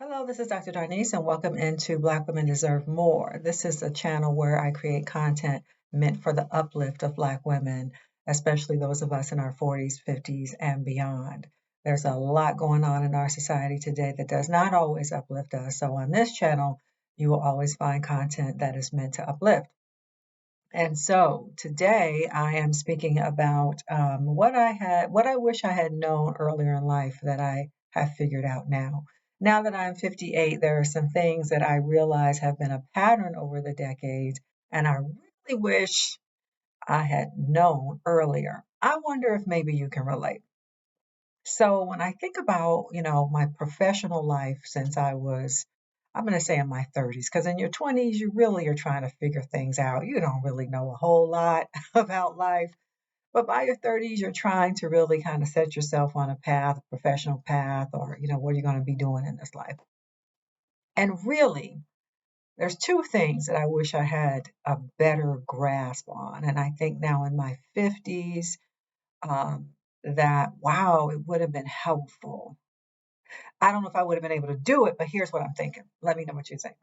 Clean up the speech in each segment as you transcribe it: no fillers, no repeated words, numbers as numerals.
Hello, this is Dr. Darnese, and welcome into Black Women Deserve More. This is a channel where I create content meant for the uplift of Black women, especially those of us in our 40s, 50s, and beyond. There's a lot going on in our society today that does not always uplift us. So on this channel, you will always find content that is meant to uplift. And so today I am speaking about what I wish I had known earlier in life that I have figured out now. Now that I'm 58, there are some things that I realize have been a pattern over the decades, and I really wish I had known earlier. I wonder if maybe you can relate. So when I think about, my professional life since I'm going to say in my 30s, because in your 20s, you really are trying to figure things out. You don't really know a whole lot about life. But by your 30s, you're trying to really kind of set yourself on a path, a professional path, or, what are you going to be doing in this life? And really, there's two things that I wish I had a better grasp on. And I think now in my 50s, um, that, wow, it would have been helpful. I don't know if I would have been able to do it, but here's what I'm thinking. Let me know what you think.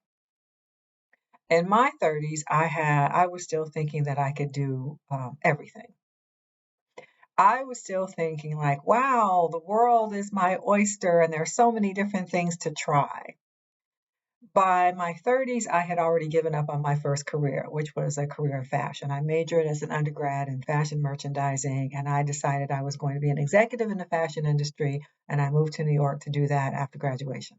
In my 30s, I was still thinking that I could do everything. I was still thinking like, wow, the world is my oyster and there's so many different things to try. By my 30s, I had already given up on my first career, which was a career in fashion. I majored as an undergrad in fashion merchandising, and I decided I was going to be an executive in the fashion industry, and I moved to New York to do that after graduation.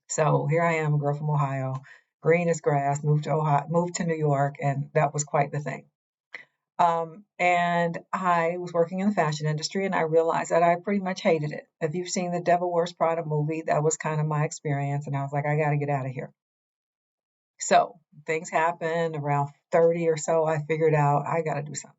So here I am, a girl from Ohio, green as grass, moved to New York, and that was quite the thing. And I was working in the fashion industry, and I realized that I pretty much hated it. If you've seen the Devil Wears Prada movie, that was kind of my experience, and I was like, I got to get out of here. So things happened around 30 or so. I figured out I got to do something.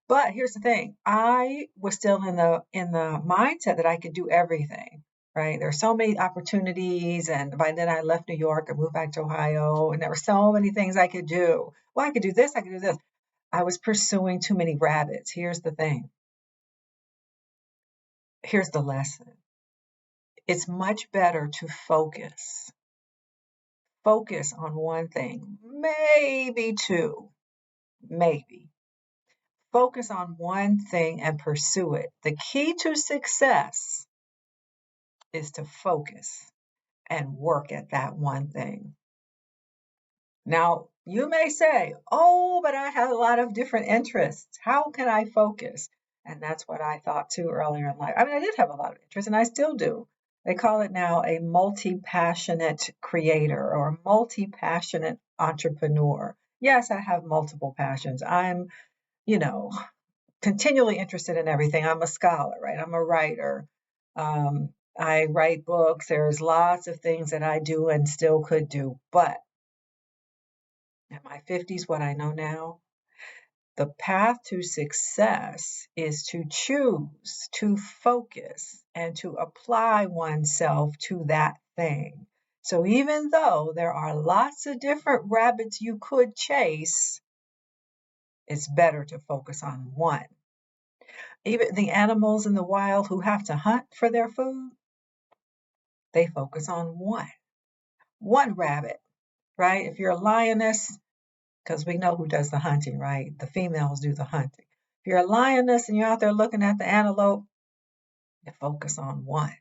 But here's the thing. I was still in the mindset that I could do everything, right? There's so many opportunities. And by then I left New York and moved back to Ohio. And there were so many things I could do. Well, I could do this, I could do this. I was pursuing too many rabbits. Here's the thing. Here's the lesson. It's much better to focus. Focus on one thing, maybe two, maybe. Focus on one thing and pursue it. The key to success is to focus and work at that one thing. Now, you may say, oh, but I have a lot of different interests. How can I focus? And that's what I thought too earlier in life. I mean, I did have a lot of interests and I still do. They call it now a multi-passionate creator or a multi-passionate entrepreneur. Yes, I have multiple passions. I'm, you know, continually interested in everything. I'm a scholar, right? I'm a writer. I write books. There's lots of things that I do and still could do. But in my 50s, what I know now, the path to success is to choose, to focus, and to apply oneself to that thing. So even though there are lots of different rabbits you could chase, it's better to focus on one. Even the animals in the wild who have to hunt for their food, they focus on one rabbit, right? If you're a lioness, because we know who does the hunting, right? The females do the hunting. If you're a lioness and you're out there looking at the antelope, you focus on one.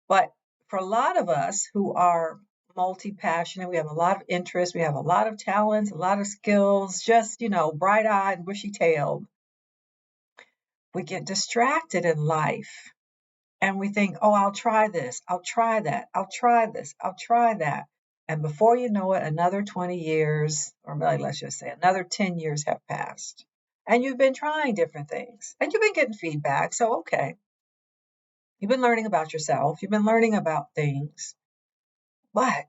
But for a lot of us who are multi-passionate, we have a lot of interests, we have a lot of talents, a lot of skills, just, bright-eyed, bushy-tailed. We get distracted in life and we think, oh, I'll try this, I'll try that, I'll try this, I'll try that. And before you know it, another 20 years, or maybe let's just say another 10 years have passed. And you've been trying different things and you've been getting feedback. So, okay, you've been learning about yourself, you've been learning about things. But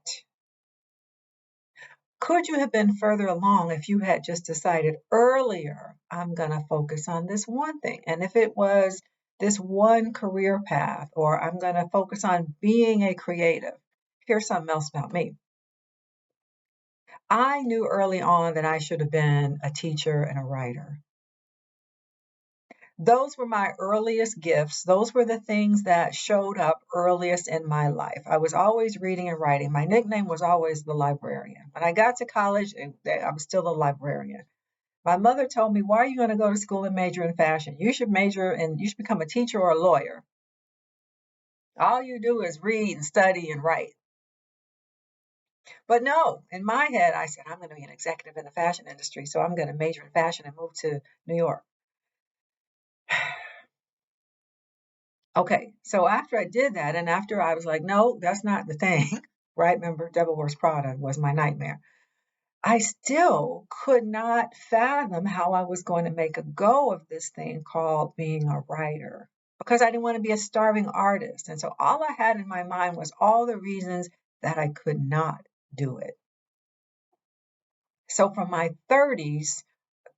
could you have been further along if you had just decided earlier, I'm going to focus on this one thing? And if it was this one career path, or I'm going to focus on being a creative. Here's something else about me. I knew early on that I should have been a teacher and a writer. Those were my earliest gifts. Those were the things that showed up earliest in my life. I was always reading and writing. My nickname was always the librarian. When I got to college, I was still a librarian. My mother told me, why are you going to go to school and major in fashion? You should become a teacher or a lawyer. All you do is read and study and write. But no, in my head, I said, I'm going to be an executive in the fashion industry. So I'm going to major in fashion and move to New York. Okay, so after I did that, and after I was like, no, that's not the thing, right? Remember, Devil Wears Prada was my nightmare. I still could not fathom how I was going to make a go of this thing called being a writer because I didn't want to be a starving artist. And so all I had in my mind was all the reasons that I could not do it. So from my 30s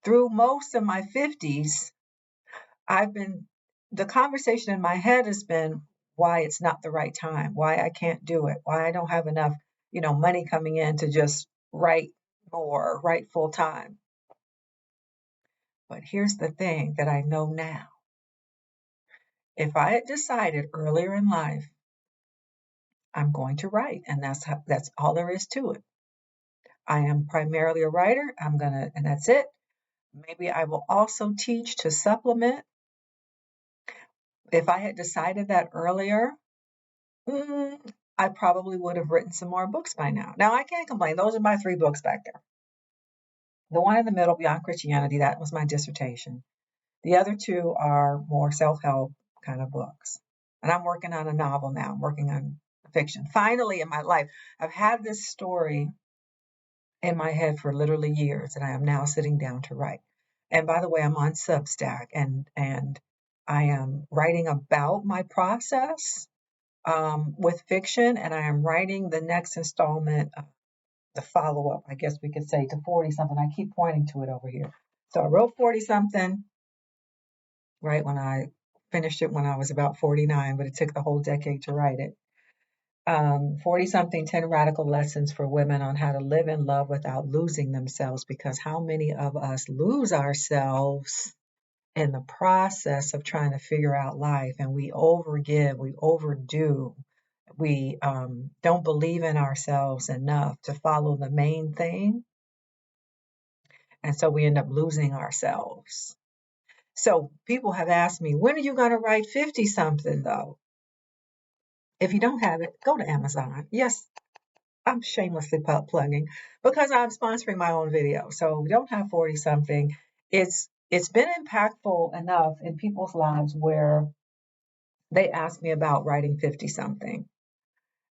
through most of my 50s, the conversation in my head has been why it's not the right time, why I can't do it, why I don't have enough, money coming in to just write more, write full time. But here's the thing that I know now. If I had decided earlier in life, I'm going to write, and that's all there is to it. I am primarily a writer. And that's it. Maybe I will also teach to supplement. If I had decided that earlier, I probably would have written some more books by now. Now, I can't complain. Those are my 3 books back there. The one in the middle, Beyond Christianity, that was my dissertation. The other 2 are more self-help kind of books. And I'm working on a novel now. I'm working on fiction. Finally, in my life, I've had this story in my head for literally years, and I am now sitting down to write. And by the way, I'm on Substack, and I am writing about my process with fiction, and I am writing the next installment, the follow-up, I guess we could say, to 40-something. I keep pointing to it over here. So I wrote 40-something, right, when I finished it when I was about 49, but it took the whole decade to write it. 40-something, 10 radical lessons for women on how to live in love without losing themselves, because how many of us lose ourselves in the process of trying to figure out life, and we overgive, we overdo, we don't believe in ourselves enough to follow the main thing, and so we end up losing ourselves. So people have asked me, when are you going to write 50-something though? If you don't have it, go to Amazon. Yes, I'm shamelessly plugging because I'm sponsoring my own video. So we don't have 40-something. It's been impactful enough in people's lives where they ask me about writing 50-something.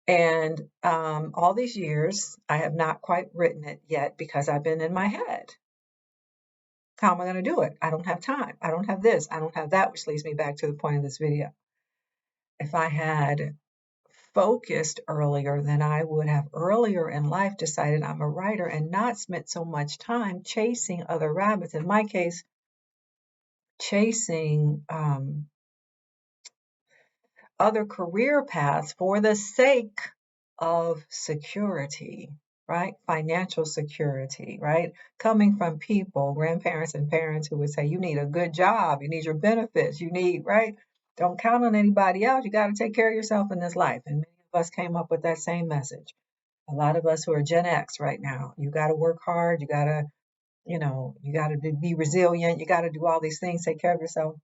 And all these years, I have not quite written it yet because I've been in my head. How am I going to do it? I don't have time. I don't have this. I don't have that, which leads me back to the point of this video. If I had focused earlier, then I would have earlier in life decided I'm a writer and not spent so much time chasing other rabbits. In my case, chasing other career paths for the sake of security, right? Financial security, right? Coming from people, grandparents and parents who would say, you need a good job, you need your benefits, you need, right? Don't count on anybody else. You got to take care of yourself in this life. And many of us came up with that same message. A lot of us who are Gen X right now, you got to work hard. You got to, you got to be resilient. You got to do all these things, take care of yourself.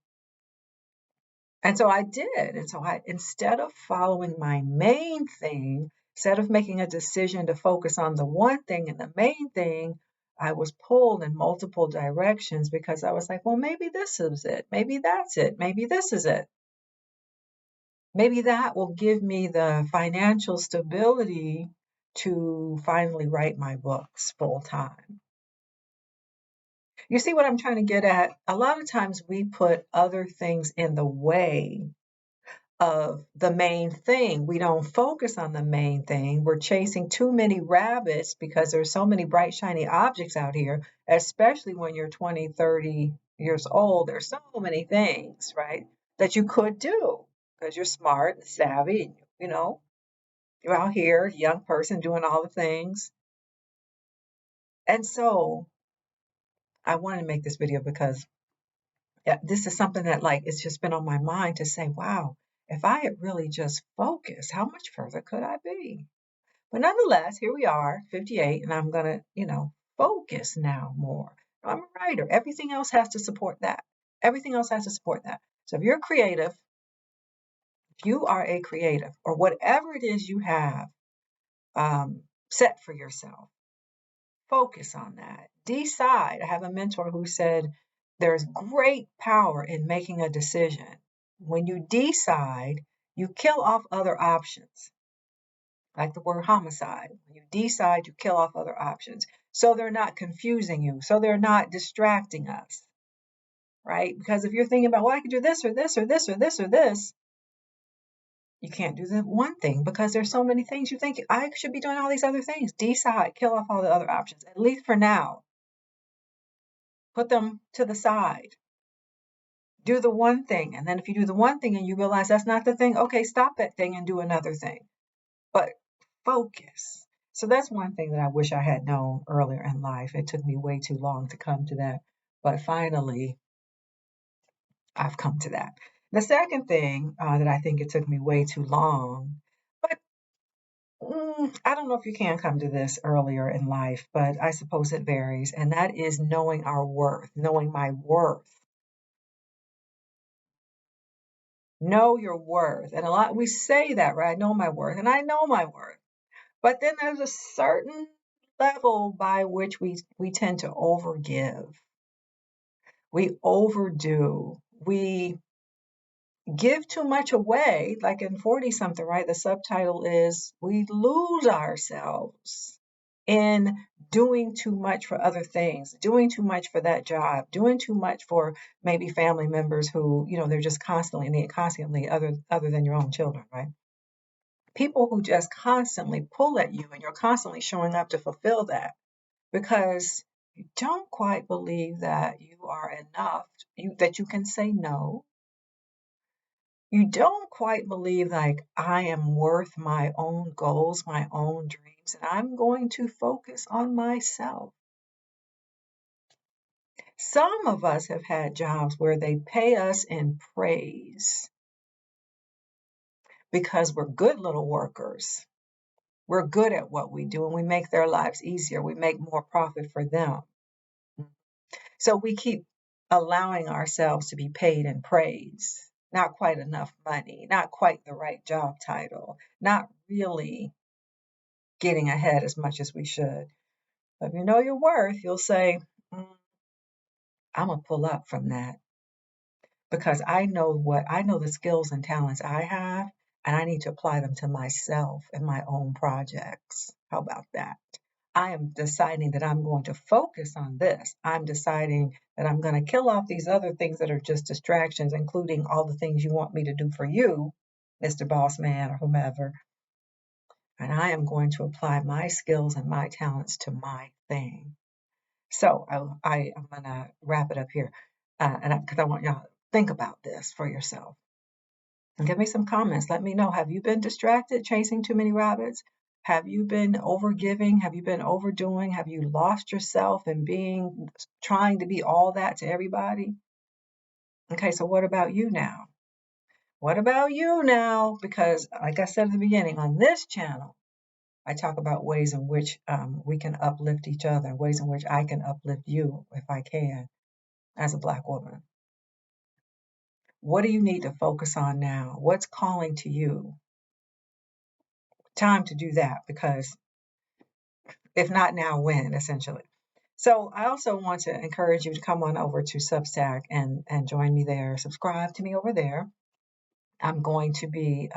And so I did. And so instead of following my main thing, instead of making a decision to focus on the one thing and the main thing, I was pulled in multiple directions because I was like, well, maybe this is it. Maybe that's it. Maybe this is it. Maybe that will give me the financial stability to finally write my books full time. You see what I'm trying to get at? A lot of times we put other things in the way of the main thing. We don't focus on the main thing. We're chasing too many rabbits because there's so many bright, shiny objects out here, especially when you're 20, 30 years old. There's so many things, right, that you could do because you're smart and savvy, you're out here, young person doing all the things. And so I wanted to make this video because Yeah, this is something that like it's just been on my mind to say, wow, if I had really just focused, how much further could I be? But nonetheless, here we are, 58, and I'm gonna, focus now more. I'm a writer. Everything else has to support that. Everything else has to support that. So if you're creative, if you are a creative, or whatever it is you have set for yourself, focus on that. Decide. I have a mentor who said there's great power in making a decision. When you decide, you kill off other options, like the word homicide. When you decide, you kill off other options. So they're not confusing you. So they're not distracting us, right? Because if you're thinking about, well, I could do this or this or this or this or this, you can't do the one thing because there's so many things you think I should be doing all these other things. Decide, kill off all the other options, at least for now. Put them to the side. Do the one thing. And then if you do the one thing and you realize that's not the thing, okay, stop that thing and do another thing. But focus. So that's one thing that I wish I had known earlier in life. It took me way too long to come to that. But finally, I've come to that. The second thing that I think it took me way too long, but I don't know if you can come to this earlier in life, but I suppose it varies. And that is knowing our worth, knowing my worth. Know your worth. And a lot, we say that, right? I know my worth, and I know my worth. But then there's a certain level by which we tend to overgive. We overdo. We give too much away, like in 40 something, right? The subtitle is we lose ourselves in doing too much for other things, doing too much for that job, doing too much for maybe family members who, they're just constantly other than your own children, right? People who just constantly pull at you and you're constantly showing up to fulfill that because you don't quite believe that you are enough, that you can say no. You don't quite believe like I am worth my own goals, my own dreams, and I'm going to focus on myself. Some of us have had jobs where they pay us in praise because we're good little workers. We're good at what we do and we make their lives easier. We make more profit for them. So we keep allowing ourselves to be paid in praise. Not quite enough money, not quite the right job title, not really getting ahead as much as we should. But if you know your worth, you'll say, I'm going to pull up from that because I know the skills and talents I have, and I need to apply them to myself and my own projects. How about that? I am deciding that I'm going to focus on this. I'm deciding that I'm going to kill off these other things that are just distractions, including all the things you want me to do for you, Mr. Boss Man or whomever. And I am going to apply my skills and my talents to my thing. So I am going to wrap it up here, because I want y'all to think about this for yourself. And give me some comments. Let me know. Have you been distracted, chasing too many rabbits? Have you been overgiving? Have you been overdoing? Have you lost yourself in trying to be all that to everybody? Okay, so what about you now? What about you now? Because like I said at the beginning, on this channel, I talk about ways in which we can uplift each other, ways in which I can uplift you if I can, as a Black woman. What do you need to focus on now? What's calling to you? Time to do that, because if not now, when, essentially. So I also want to encourage you to come on over to Substack and join me there. Subscribe to me over there. I'm going to be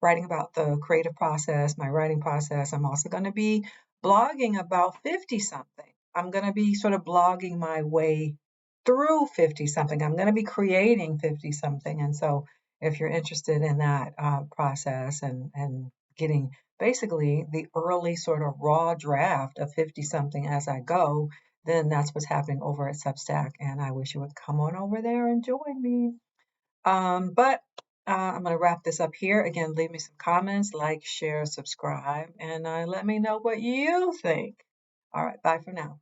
writing about the creative process, my writing process. I'm also going to be blogging about 50 something. I'm going to be sort of blogging my way through 50 something. I'm going to be creating 50 something. And so if you're interested in that process and getting basically the early sort of raw draft of 50 something as I go, then that's what's happening over at Substack. And I wish you would come on over there and join me. But I'm going to wrap this up here. Again, leave me some comments, like, share, subscribe, and let me know what you think. All right, bye for now.